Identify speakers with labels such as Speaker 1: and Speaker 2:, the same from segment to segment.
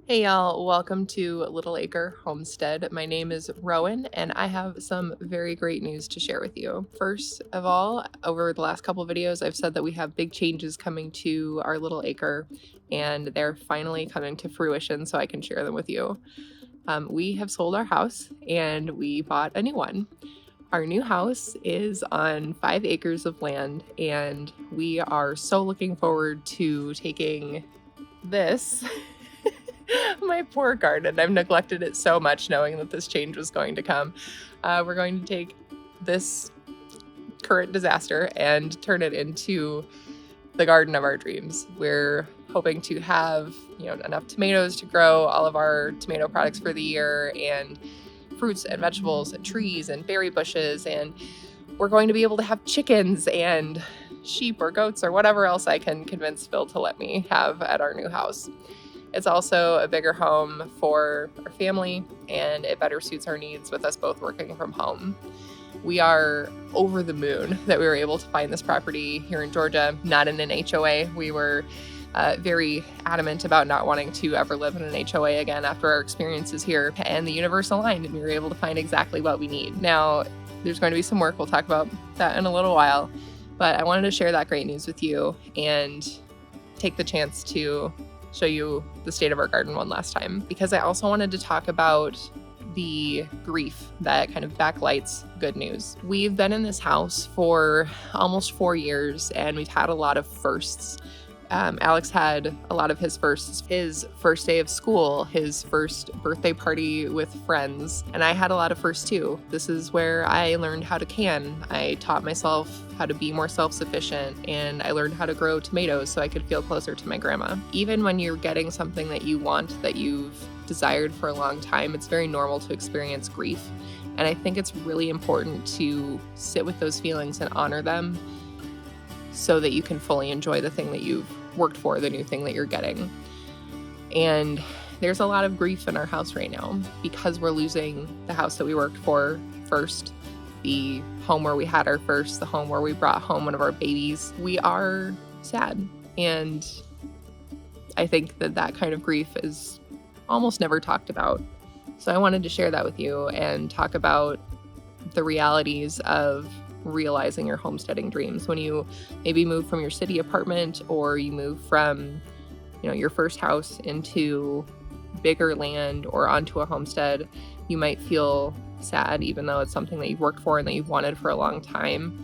Speaker 1: Hey y'all, welcome to Little Acre Homestead. My name is Rowan and I have some very great news to share with you. First of all, over the last couple videos, I've said that we have big changes coming to our little acre and they're finally coming to fruition so I can share them with you. We have sold our house and we bought a new one. Our new house is on 5 acres of land and we are so looking forward to taking this my poor garden. I've neglected it so much knowing that this change was going to come. We're going to take this current disaster and turn it into the garden of our dreams. We're hoping to have, enough tomatoes to grow all of our tomato products for the year, and fruits and vegetables and trees and berry bushes, and we're going to be able to have chickens and sheep or goats or whatever else I can convince Phil to let me have at our new house. It's also a bigger home for our family, and it better suits our needs with us both working from home. We are over the moon that we were able to find this property here in Georgia, not in an HOA. We were very adamant about not wanting to ever live in an HOA again after our experiences here, and the universe aligned and we were able to find exactly what we need. Now, there's going to be some work. We'll talk about that in a little while, but I wanted to share that great news with you and take the chance to show you the state of our garden one last time, because I also wanted to talk about the grief that kind of backlights good news. We've been in this house for almost 4 years and we've had a lot of firsts. Alex had a lot of his firsts. His first day of school, his first birthday party with friends, and I had a lot of firsts too. This is where I learned how to can. I taught myself how to be more self-sufficient, and I learned how to grow tomatoes so I could feel closer to my grandma. Even when you're getting something that you want, that you've desired for a long time, it's very normal to experience grief. And I think it's really important to sit with those feelings and honor them so that you can fully enjoy the thing that you've worked for, the new thing that you're getting. And there's a lot of grief in our house right now because we're losing the house that we worked for first, the home where we had our first, the home where we brought home one of our babies. We are sad. And I think that that kind of grief is almost never talked about. So I wanted to share that with you and talk about the realities of realizing your homesteading dreams. When you maybe move from your city apartment, or you move from, your first house into bigger land or onto a homestead, you might feel sad, even though it's something that you've worked for and that you've wanted for a long time.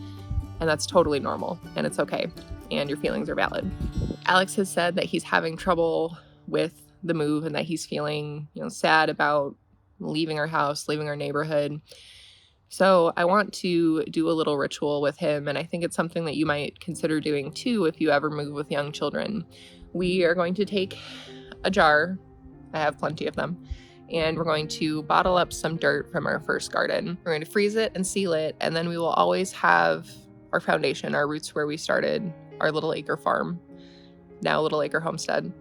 Speaker 1: And that's totally normal and it's okay. And your feelings are valid. Alex has said that he's having trouble with the move and that he's feeling, sad about leaving our house, leaving our neighborhood. So I want to do a little ritual with him, and I think it's something that you might consider doing too if you ever move with young children. We are going to take a jar, I have plenty of them, and we're going to bottle up some dirt from our first garden. We're going to freeze it and seal it, and then we will always have our foundation, our roots where we started, our Little Acre Farm, now Little Acre Homestead.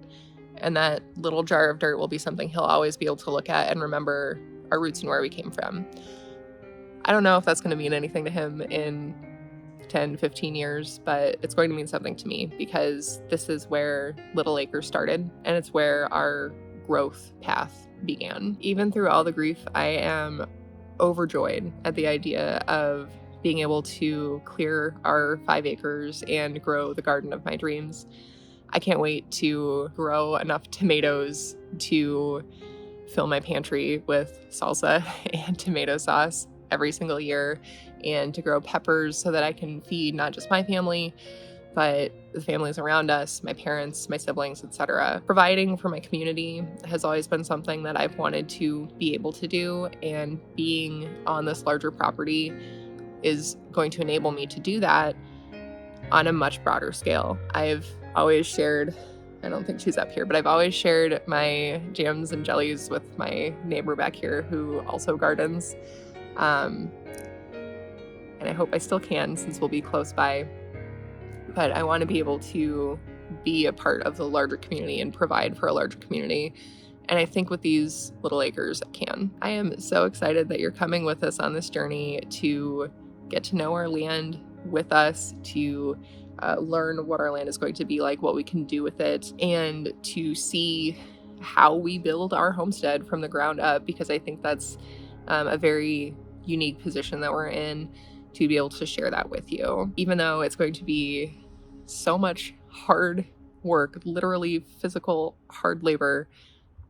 Speaker 1: And that little jar of dirt will be something he'll always be able to look at and remember our roots and where we came from. I don't know if that's going to mean anything to him in 10, 15 years, but it's going to mean something to me because this is where Little Acre started and it's where our growth path began. Even through all the grief, I am overjoyed at the idea of being able to clear our 5 acres and grow the garden of my dreams. I can't wait to grow enough tomatoes to fill my pantry with salsa and tomato sauce every single year, and to grow peppers so that I can feed not just my family, but the families around us, my parents, my siblings, etc. Providing for my community has always been something that I've wanted to be able to do, and being on this larger property is going to enable me to do that on a much broader scale. I've always shared, I don't think she's up here, but I've always shared my jams and jellies with my neighbor back here who also gardens. And I hope I still can since we'll be close by. But I want to be able to be a part of the larger community and provide for a larger community. And I think with these little acres, I can. I am so excited that you're coming with us on this journey to get to know our land with us, to learn what our land is going to be like, what we can do with it, and to see how we build our homestead from the ground up, because I think that's a very unique position that we're in to be able to share that with you. Even though it's going to be so much hard work, literally physical hard labor,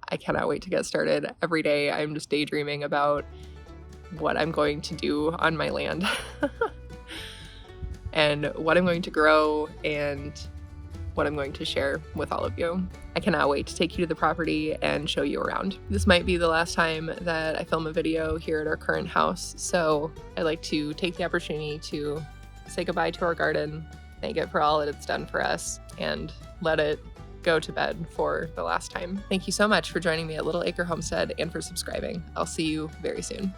Speaker 1: I cannot wait to get started. Every day I'm just daydreaming about what I'm going to do on my land and what I'm going to grow and what I'm going to share with all of you. I cannot wait to take you to the property and show you around. This might be the last time that I film a video here at our current house, so I'd like to take the opportunity to say goodbye to our garden, thank it for all that it's done for us, and let it go to bed for the last time. Thank you so much for joining me at Little Acre Homestead and for subscribing. I'll see you very soon.